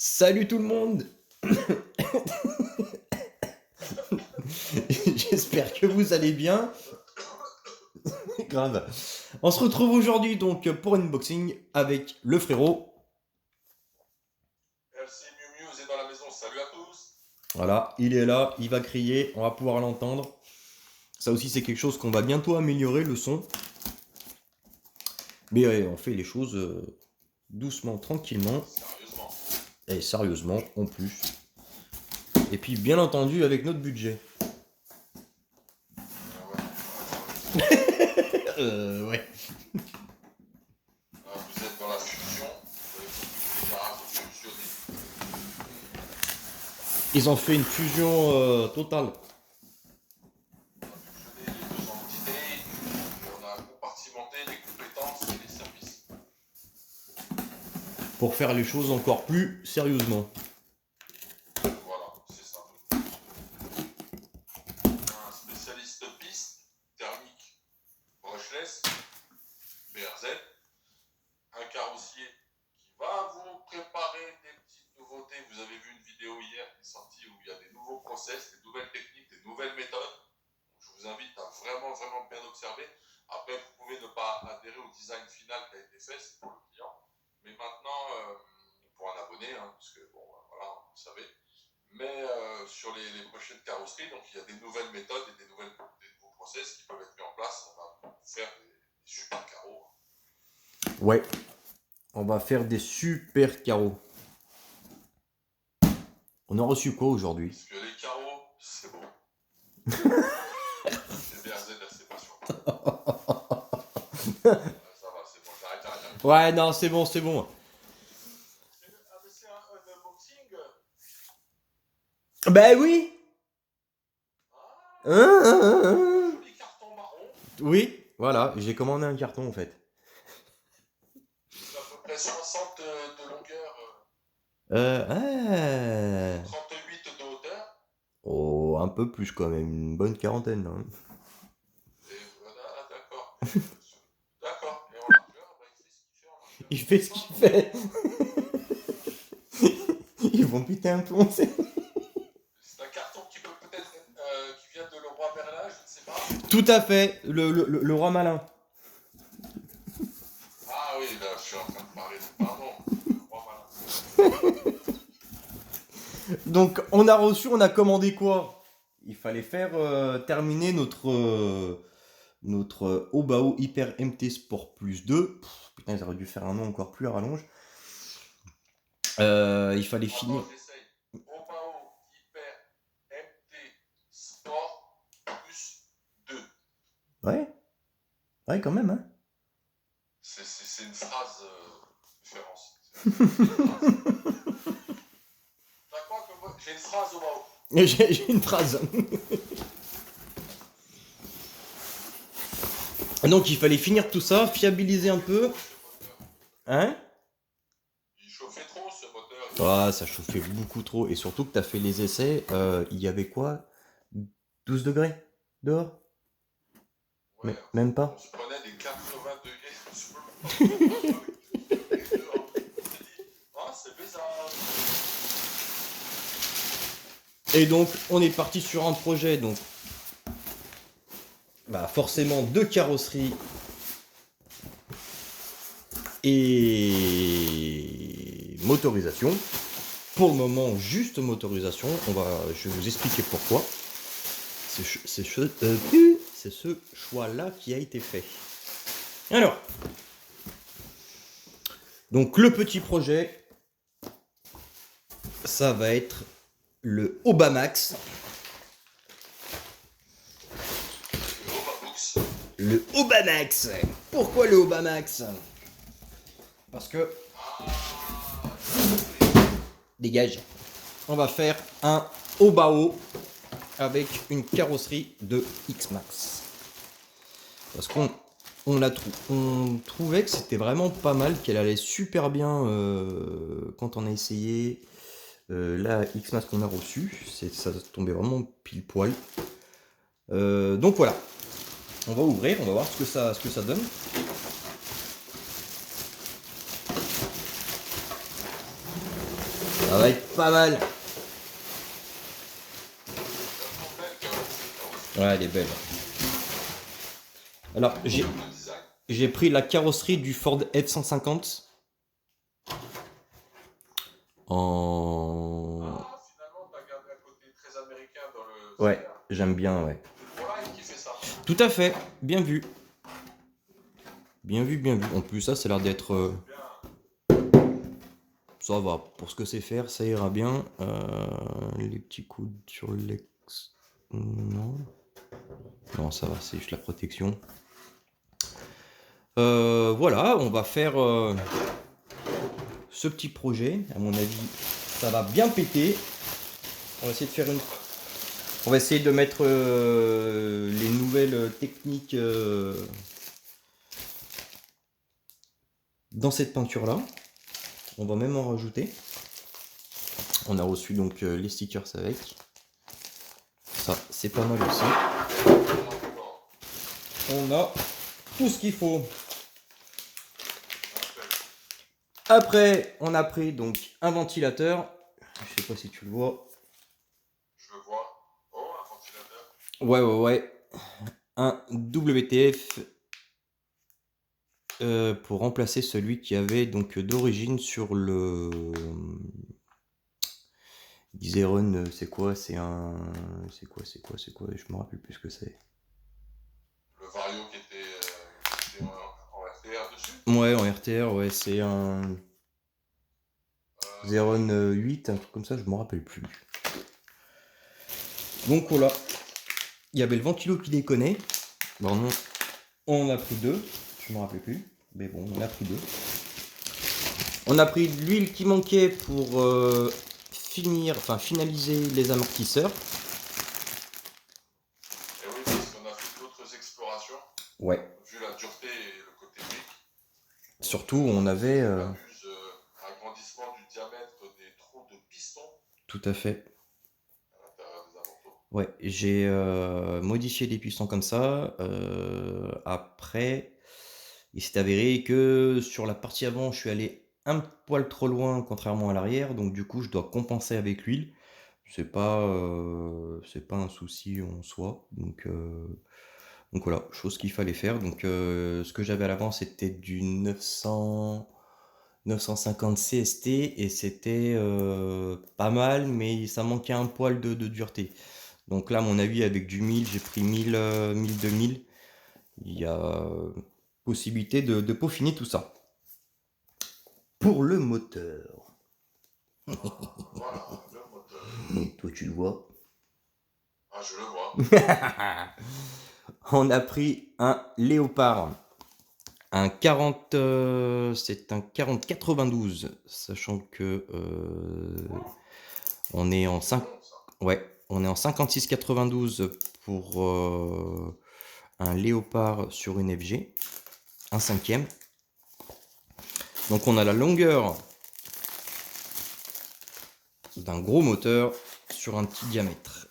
Salut tout le monde. J'espère que vous allez bien. Grave. On se retrouve aujourd'hui donc pour un unboxing avec le frérot. LC Miu Miu est dans la maison, salut à tous. Voilà, il est là, il va crier, on va pouvoir l'entendre. Ça aussi c'est quelque chose qu'on va bientôt améliorer, le son. Mais on fait les choses doucement, tranquillement. Sérieusement. Et sérieusement en plus. Et puis bien entendu avec notre budget. Ouais. Vous êtes dans la fusion, vous avez fusionner. Ils ont fait une fusion totale. On a fusionné les deux entités, on a compartimenté les compétences et les services. Pour faire les choses encore plus sérieusement. Voilà, c'est ça. Un spécialiste piste, thermique, brushless, BRZ, un carrossier qui va vous préparer des petites nouveautés. Vous avez vu une vidéo hier qui est sortie où il y a des nouveaux process, des nouvelles techniques, des nouvelles méthodes. Donc, je vous invite à vraiment bien observer. Après, vous pouvez ne pas adhérer au design final qui a été fait, c'est pour le client. Mais maintenant, pour un abonné, parce que bon, voilà, vous savez. Mais sur les prochaines carrosseries, donc il y a des nouvelles méthodes et des nouveaux process qui peuvent être mis en place. On va faire des super carreaux. Ouais. On va faire des super carreaux. On a reçu quoi aujourd'hui? Parce que les carreaux, c'est bon. C'est BRZ, c'est pas sûr. Ça va, c'est bon, j'arrête. Ouais, non, c'est bon, c'est bon. C'est un unboxing. Bah oui. Joli carton marron. Oui, voilà, j'ai commandé un carton en fait. C'est à peu près 60 de longueur, Ah. 38 de hauteur. Oh, un peu plus quand même, une bonne quarantaine. Hein. Et voilà, d'accord. D'accord. Et en largeur, bah, il fait ce qu'il fait en largeur. Il fait ce qu'il fait. Ils vont péter un plomb. C'est un carton qui peut peut-être qui vient de Leroy Merlin, je ne sais pas. Tout à fait, le roi malin. Ah oui, là, je suis en train de parler de pardon. Leroy Merlin. Donc on a reçu, on a commandé quoi? Il fallait faire terminer notre Obao Hyper MT Sport Plus 2. Putain, ils auraient dû faire un nom encore plus à rallonge. Il fallait finir. J'essaye. Obao Hyper MT Sport Plus 2. Ouais, ouais, quand même, hein. C'est une phrase différence. Je crois que moi, j'ai une phrase Obao. J'ai une phrase. Donc il fallait finir tout ça, fiabiliser un peu. Hein? Il chauffait trop ce moteur. Ah, ça chauffait beaucoup trop. Et surtout que t'as fait les essais, il y avait quoi? 12 degrés dehors? Ouais, Même pas? on se prenait des 80 degrés sur le dehors. Ah, c'est bizarre. Et donc on est parti sur un projet, donc bah, forcément de carrosserie et motorisation. Pour le moment, juste motorisation. Je vais vous expliquer pourquoi. C'est ce choix-là qui a été fait. Alors, donc le petit projet, ça va être le Obamax. Le Obamax. Pourquoi le Obamax? Parce que... Dégage. On va faire un Obao avec une carrosserie de X-Max. Parce qu'on on trouvait que c'était vraiment pas mal, qu'elle allait super bien quand on a essayé la X-Max qu'on a reçue. Ça tombait vraiment pile poil. Donc voilà. On va ouvrir, on va voir ce que ça donne. Ça va être pas mal. Ouais, elle est belle. Alors, j'ai pris la carrosserie du Ford F-150 en... Ah, finalement, t'as gardé un côté très américain dans le... Ouais, j'aime bien, ouais. Voilà, qui fait ça. Tout à fait, bien vu. Bien vu, bien vu. En plus, ça, ça a l'air d'être... Ça va, pour ce que c'est faire, ça ira bien. Les petits coudes sur l'ex... Non. Non, ça va, c'est juste la protection. Voilà, on va faire ce petit projet. À mon avis, ça va bien péter. On va essayer de faire une... On va essayer de mettre les nouvelles techniques dans cette peinture-là. On va même en rajouter. On a reçu donc les stickers avec. Ça, c'est pas mal aussi. On a tout ce qu'il faut. Après, on a pris donc un ventilateur. Je sais pas si tu le vois. Je le vois. Oh, un ventilateur. Ouais. Un WTF pour remplacer celui qui avait donc d'origine sur le Xeron. C'est quoi? C'est un... C'est quoi? Je me rappelle plus ce que c'est. Le Vario qui était en RTR dessus. Ouais, en RTR, ouais, c'est un Xeron 8, un truc comme ça, je me rappelle plus. Donc voilà, il y avait le ventilo qui déconnait. Bon, non, on en a pris deux, je me rappelle plus, mais bon, on a pris deux. On a pris l'huile qui manquait pour finaliser les amortisseurs. Et oui, parce qu'on a fait d'autres explorations. Ouais. Vu la dureté et le côté brique. Surtout, on avait... On abuse agrandissement du diamètre des trous de piston. Tout à fait. À l'intérieur des avortons. Ouais, j'ai modifié les pistons comme ça. Après, il s'est avéré que sur la partie avant, je suis allé un poil trop loin, contrairement à l'arrière. Donc du coup, je dois compenser avec l'huile. C'est pas un souci en soi. Donc voilà, chose qu'il fallait faire. Donc ce que j'avais à l'avant, c'était du 950 CST et c'était pas mal, mais ça manquait un poil de dureté. Donc là, à mon avis, avec du 1000, j'ai pris 1000, 2000. Il y a possibilité de peaufiner tout ça. Pour le moteur. Voilà, le moteur. Toi, tu le vois. Ah, je le vois. On a pris un Léopard. Un 40, c'est un 40-92, sachant que on est en 5, ouais, on est en 56-92 pour un Léopard sur une FG, un cinquième. Donc on a la longueur d'un gros moteur sur un petit diamètre.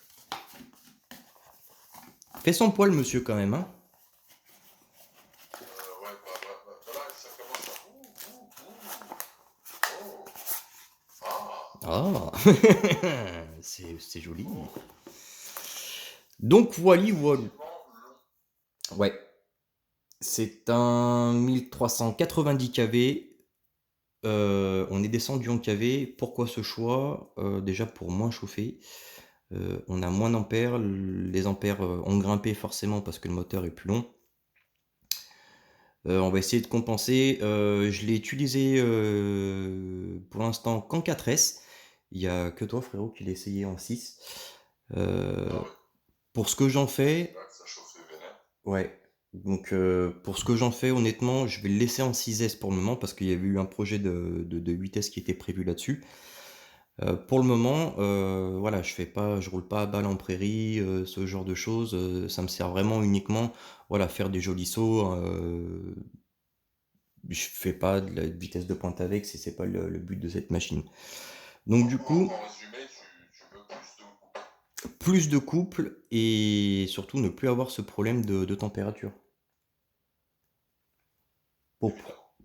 Fait son poil, monsieur, quand même, hein. Ouais, là, ça commence à... Oh. Ah, c'est joli. Donc voilà. Ouais. C'est un 1390 kV. On est descendu en kV. Pourquoi ce choix? Déjà pour moins chauffer. On a moins d'ampères. Les ampères ont grimpé forcément parce que le moteur est plus long. On va essayer de compenser. Je l'ai utilisé pour l'instant qu'en 4S. Il n'y a que toi, frérot, qui l'ai essayé en 6. Pour ce que j'en fais... Ouais. Donc pour ce que j'en fais, honnêtement, je vais le laisser en 6S pour le moment parce qu'il y avait eu un projet de 8S qui était prévu là-dessus. Pour le moment, voilà, je roule pas à balle en prairie, ce genre de choses. Ça me sert vraiment uniquement, voilà, faire des jolis sauts. Je fais pas de la vitesse de pointe avec, si c'est pas le but de cette machine. Donc du coup, en résumé, tu veux plus de couple et surtout ne plus avoir ce problème de température.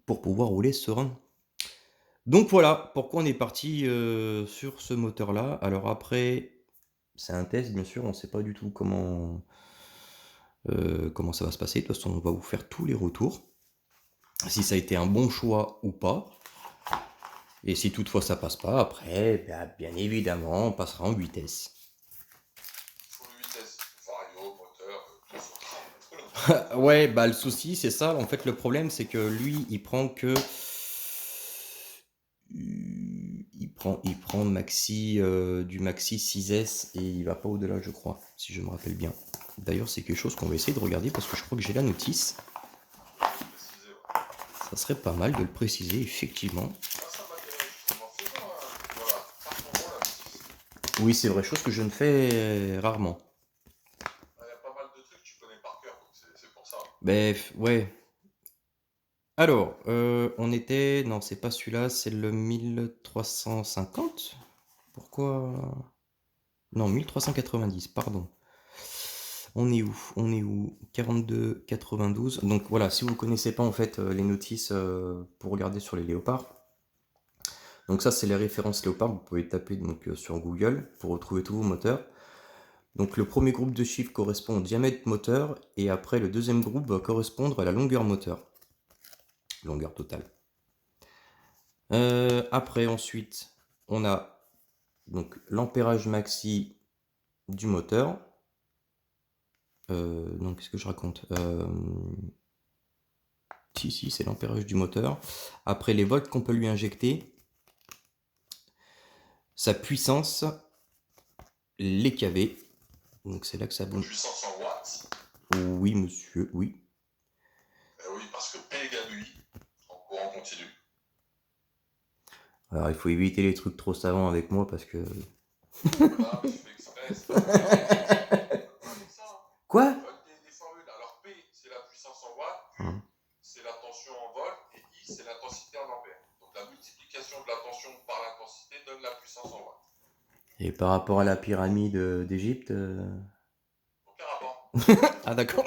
Pour pouvoir rouler serein. Donc voilà pourquoi on est parti sur ce moteur-là. Alors après, c'est un test, bien sûr, on ne sait pas du tout comment ça va se passer. De toute façon, on va vous faire tous les retours. Si ça a été un bon choix ou pas. Et si toutefois ça passe pas, après, bien évidemment, on passera en vitesse. Full vitesse, vario, moteur, tout ça. Ouais, bah le souci, c'est ça. En fait, le problème, c'est que lui, il prend que... Il prend maxi, du maxi 6S et il va pas au-delà, je crois, si je me rappelle bien. D'ailleurs, c'est quelque chose qu'on va essayer de regarder parce que je crois que j'ai la notice. Précisé, ouais. Ça serait pas mal de le préciser, effectivement. Ah, ça m'intéresse justement. Fais-moi, voilà, par ton rôle, là. Oui, c'est vrai, chose que je ne fais rarement. Il y a pas mal de trucs que tu connais par cœur, donc c'est pour ça. Ben, ouais. Alors, on était... Non, c'est pas celui-là, c'est le 1350. Pourquoi... Non, 1390, pardon. On est où? On est où? 42, 92. Donc voilà, si vous ne connaissez pas en fait les notices pour regarder sur les léopards. Donc ça, c'est les références léopards. Vous pouvez taper donc, sur Google pour retrouver tous vos moteurs. Donc le premier groupe de chiffres correspond au diamètre moteur et après le deuxième groupe va correspondre à la longueur moteur. Longueur totale. Après, ensuite, on a donc l'ampérage maxi du moteur. Non, qu'est-ce que je raconte? Si, c'est l'ampérage du moteur. Après, les volts qu'on peut lui injecter. Sa puissance, les kV. Donc c'est là que ça bouge. Puissance en watts. Oui, monsieur, oui. Oui, parce que P égale UI en courant continu. Alors, il faut éviter les trucs trop savants avec moi parce que... Voilà, je fais exprès. Ça. Quoi? Des formules. Alors P, c'est la puissance en watts. U, c'est la tension en volt. Et I, c'est l'intensité en ampères. Donc la multiplication de la tension par l'intensité donne la puissance en watts. Et par rapport à la pyramide d'Égypte Aucun rapport. Ah d'accord.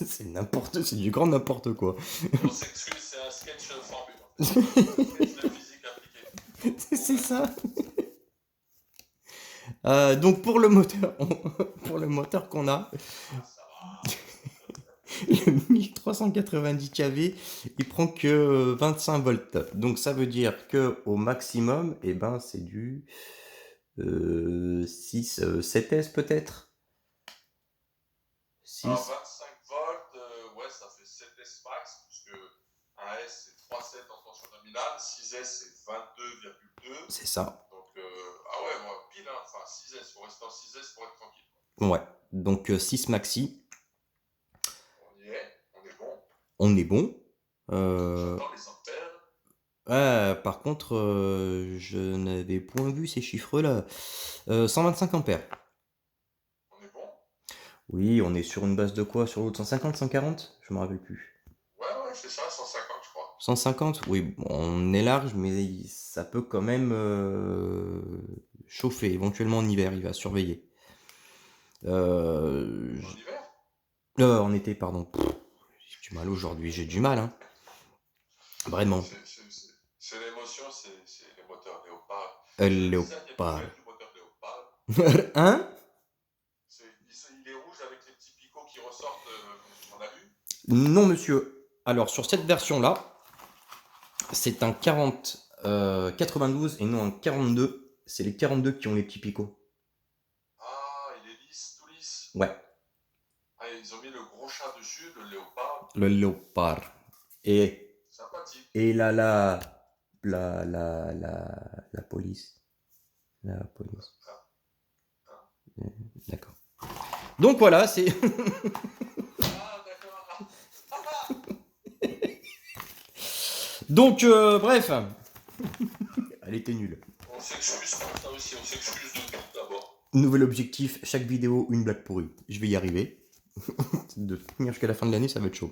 C'est du grand n'importe quoi. On s'excuse, c'est un sketch formule. C'est un sketch de physique appliquée. C'est ça. Donc pour le moteur qu'on a, le 1390 kV, il prend que 25 volts. Donc ça veut dire que au maximum, eh ben c'est du 6, 7S peut-être. 6. Alors 25 volts, ouais, ça fait 7S max, puisque un S c'est 3,7 en tension nominale, 6S c'est 22,2. C'est ça. Donc, ah ouais, moi, pile, hein, enfin 6S, il faut rester en 6S pour être tranquille. Ouais, donc 6 maxi. On y est, on est bon. On est bon. J'entends les ampères. Par contre, je n'avais point vu ces chiffres-là. 125 ampères. On est bon. Oui, on est sur une base de quoi? Sur l'autre 150, 140? Je me rappelle plus. Ouais, c'est ça, 150, je crois. 150? Oui, bon, on est large, mais ça peut quand même chauffer. Éventuellement en hiver, il va surveiller. En hiver? En été, pardon. J'ai du mal aujourd'hui, j'ai du mal, hein. Vraiment. C'est l'émotion, c'est les moteurs léopard. Léopard. Du moteur léopard. Hein? Il est rouge avec les petits picots qui ressortent, on a vu? Non, monsieur. Alors, sur cette version-là, c'est un 92 et non un 42. C'est les 42 qui ont les petits picots. Ah, il est lisse, tout lisse. Ouais. Ah, ils ont mis le gros chat dessus, le léopard. Le léopard. Et... Sympathique. Et là, la police. La police. D'accord. Donc voilà, c'est... Ah, d'accord. Donc, bref. Elle était nulle. On s'excuse pour ça aussi, on s'excuse de tout d'abord. Nouvel objectif, chaque vidéo, une blague pourrie. Je vais y arriver. De tenir jusqu'à la fin de l'année, ça va être chaud.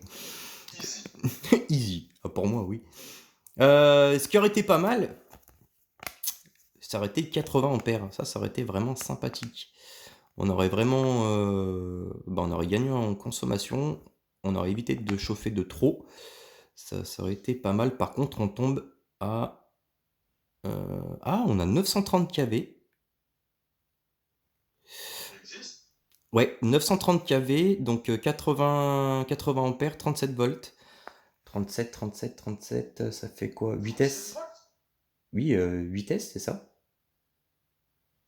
Easy. Easy. Ah, pour moi, oui. Ce qui aurait été pas mal, ça aurait été 80 ampères. Ça aurait été vraiment sympathique. On aurait vraiment... on aurait gagné en consommation. On aurait évité de chauffer de trop. Ça aurait été pas mal. Par contre, on tombe à... Ah, on a 930 kV. Il existe. Ouais, 930 kV, donc 80 ampères, 37 volts. 37, ça fait quoi? 37 8S? volts. Oui, 8S, c'est ça?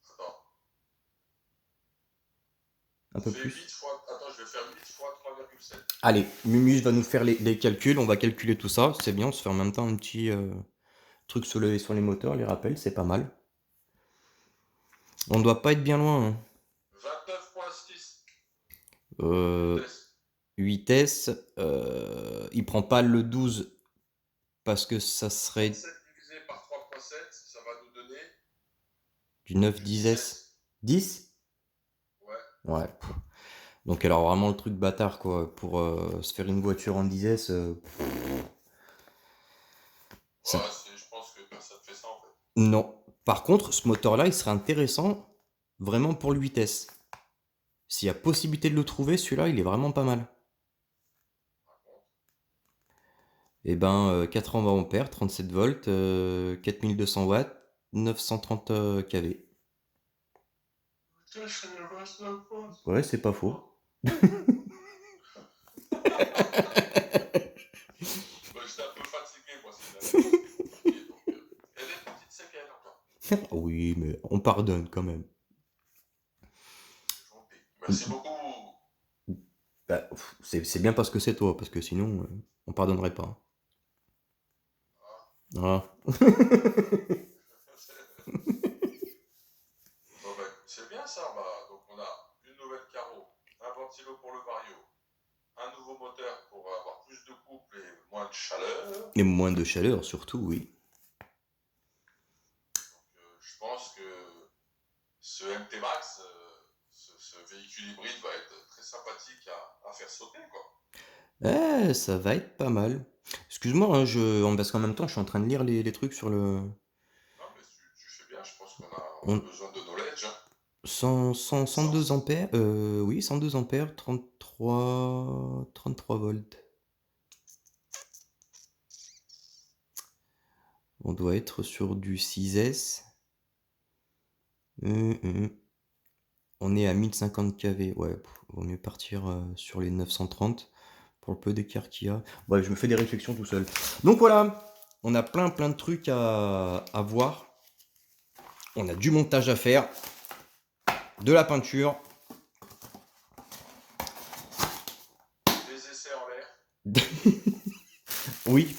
Attends, Un peu fais plus. 8 fois. Attends, je vais faire 8 fois 3,7. Allez, Mumus va nous faire les calculs, on va calculer tout ça. C'est bien, on se fait en même temps un petit truc sur les moteurs, les rappels, c'est pas mal. On doit pas être bien loin, hein. 29,6. Euh, 8S, il prend pas le 12 parce que ça serait 37 divisé par 3,7, ça va nous donner du 9 du 10S. 10S. 10? Ouais. Ouais. Donc alors vraiment le truc bâtard quoi, pour se faire une voiture en 10S, ça... Ouais, je pense que personne fait ça en fait. Non. Par contre, ce moteur-là, il serait intéressant vraiment pour le 8S. S'il y a possibilité de le trouver, celui-là, il est vraiment pas mal. Et ben, 80 ampères, 37 volts, 4200 watts, 930 kV. Ouais, c'est pas faux. J'étais un peu fatigué, moi, ces derniers jours, c'était compliqué. Donc, il y a des petites séquelles encore. Oui, mais on pardonne quand même. Merci beaucoup. Bah, c'est bien parce que c'est toi, parce que sinon, on pardonnerait pas. Ah. Bon, ben, c'est bien ça. Bah, donc, on a une nouvelle carreau, un ventilo pour le vario, un nouveau moteur pour avoir plus de couple et moins de chaleur. Et moins de chaleur, surtout, oui. Je pense que ce MT Max, ce véhicule hybride va être très sympathique à faire sauter, quoi. Ça va être pas mal. Excuse-moi, hein, parce qu'en même temps, je suis en train de lire les trucs sur le... Non, mais tu fais bien, je pense qu'on a On... besoin de knowledge. Hein. 102 ampères, oui, 102 ampères, 33 volts. On doit être sur du 6S. On est à 1050 kV. Ouais, vaut mieux partir sur les 930 pour le peu d'écart qu'il y a. Ouais, je me fais des réflexions tout seul. Donc voilà, on a plein de trucs à voir. On a du montage à faire, de la peinture. Des essais en l'air. Oui,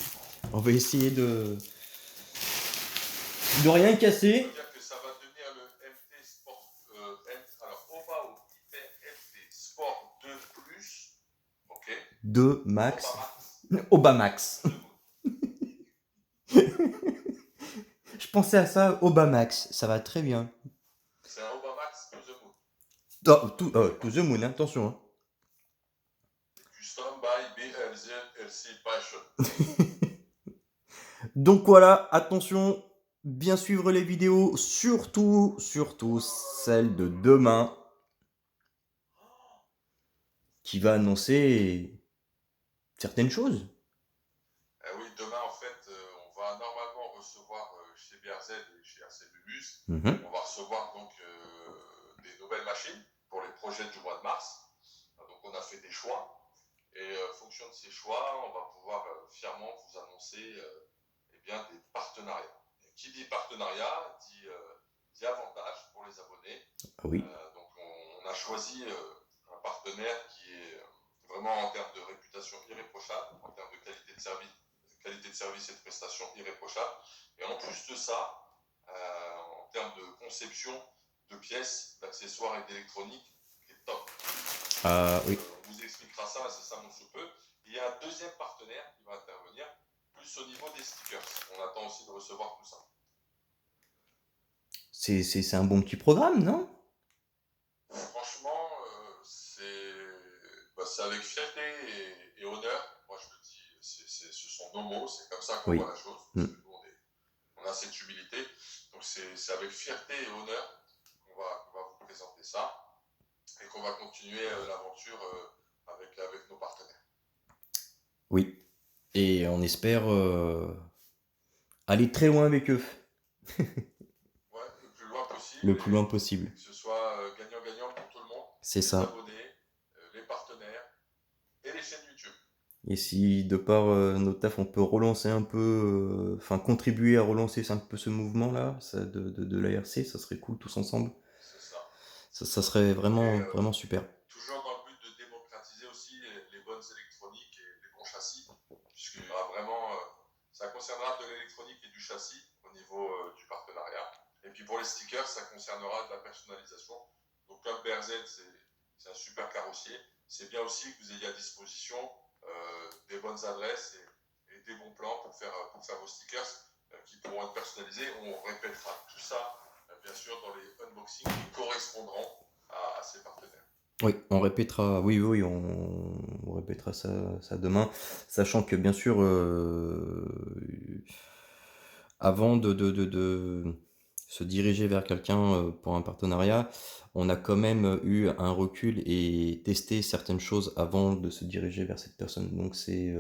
on va essayer de rien casser. Ça veut dire que ça va devenir le MT Sport. Alors, Obao Hyper MT Sport 2 Plus. Ok. 2 max. Obamax. Obamax. To the moon. Je pensais à ça, Obamax. Ça va très bien. C'est un Obamax to the moon. To the moon, attention. Hein. Custom by BLC Passion. Donc voilà, attention, bien suivre les vidéos, surtout celle de demain, qui va annoncer certaines choses. Oui, demain, en fait, on va normalement recevoir chez BRZ et chez RC Mumus, on va recevoir donc des nouvelles machines pour les projets du mois de mars. Donc, on a fait des choix. Et en fonction de ces choix, on va pouvoir fièrement vous annoncer eh bien, des partenariats. Et qui dit partenariat dit avantage pour les abonnés. Ah oui. Donc on a choisi un partenaire qui est vraiment en termes de réputation irréprochable, en termes de qualité de service et de prestations irréprochables. Et en plus de ça, en termes de conception de pièces, d'accessoires et d'électronique, qui est top. Oui. On vous expliquera ça, c'est ça mon sous-peu. Il y a un deuxième partenaire qui va intervenir, plus au niveau des stickers. On attend aussi de recevoir tout ça. C'est un bon petit programme, non? Franchement, c'est avec fierté et honneur. Moi, je le dis, ce sont nos mots, c'est comme ça qu'on voit la chose. Parce que nous, on a cette humilité. Donc, c'est avec fierté et honneur qu'on va vous présenter ça et qu'on va continuer l'aventure avec nos partenaires. Oui. Et on espère aller très loin avec eux. Ouais, le plus loin possible. Le plus loin possible. Que ce soit gagnant-gagnant pour tout le monde. C'est les ça. abonnés, les partenaires et les chaînes YouTube. Et si de par notre taf on peut relancer un peu, enfin contribuer à relancer un peu ce mouvement-là de l'ARC, ça serait cool tous ensemble. C'est ça. Ça serait vraiment, vraiment super. Toujours dans le but de démocratiser aussi les bonnes électroniques et les bons châssis, puisqu'il y aura vraiment, ça concernera de l'électronique et du châssis au niveau du partenariat. Et puis pour les stickers, ça concernera de la personnalisation. Donc comme BRZ, c'est un super carrossier. C'est bien aussi que vous ayez à disposition des bonnes adresses et des bons plans pour faire vos stickers qui pourront être personnalisés. On répétera tout ça, bien sûr, dans les unboxings qui correspondront à ces partenaires. Oui, on répétera, on répétera ça demain, sachant que bien sûr, avant de se diriger vers quelqu'un pour un partenariat, on a quand même eu un recul et testé certaines choses avant de se diriger vers cette personne. Donc c'est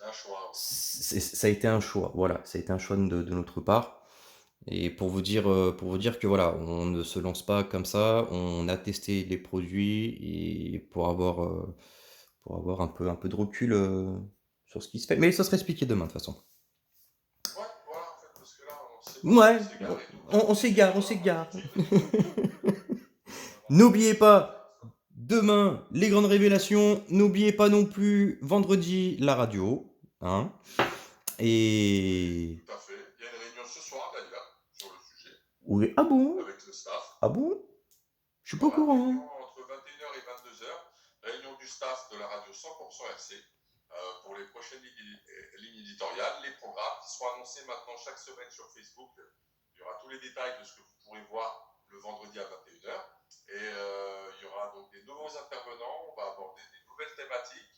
un choix. Ça a été un choix, voilà, ça a été un choix de notre part. Et pour vous dire que voilà, on ne se lance pas comme ça, on a testé les produits et pour avoir un peu de recul sur ce qui se fait. Mais ça sera expliqué demain de toute façon. Ouais, voilà, en fait, parce que là, on s'égare. N'oubliez pas, demain, les grandes révélations. N'oubliez pas non plus, vendredi, la radio. Hein. Et... Tout à fait. Il y a une réunion ce soir, d'ailleurs, sur le sujet. Oui, ah bon? Avec le staff. Ah bon? Je suis pas au courant. Réunion entre 21h et 22h. Réunion du staff de la radio 100% RC pour les prochaines lignes éditoriales, les programmes qui seront annoncés maintenant chaque semaine sur Facebook. Il y aura tous les détails de ce que vous pourrez voir le vendredi à 21h. Et il y aura donc des nouveaux intervenants, on va aborder des nouvelles thématiques,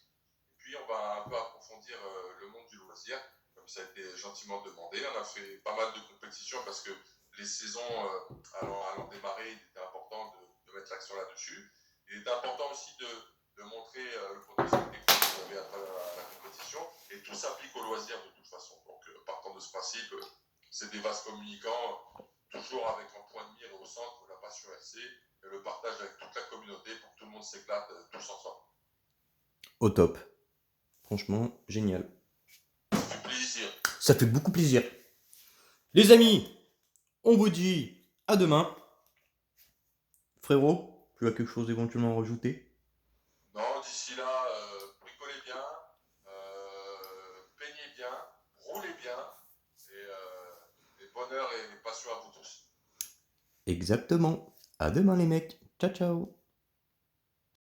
et puis on va un peu approfondir le monde du loisir, comme ça a été gentiment demandé. On a fait pas mal de compétitions parce que les saisons allant démarrer, il était important de mettre l'accent là-dessus. Il est important aussi de montrer le potentiel technique que vous avez à travers la compétition, et tout s'applique au loisir de toute façon. Donc partant de ce principe, c'est des vases communicants, toujours avec en point de mire au centre la passion RC et le partage avec toute la communauté pour que tout le monde s'éclate tous ensemble. Au top. Franchement, génial. Ça fait plaisir. Ça fait beaucoup plaisir. Les amis, on vous dit à demain. Frérot, tu as quelque chose éventuellement à rajouter? Non, d'ici là, bricolez bien, peignez bien, roulez bien, et bonheur et passion à vous tous. Exactement. À demain les mecs. Ciao ciao.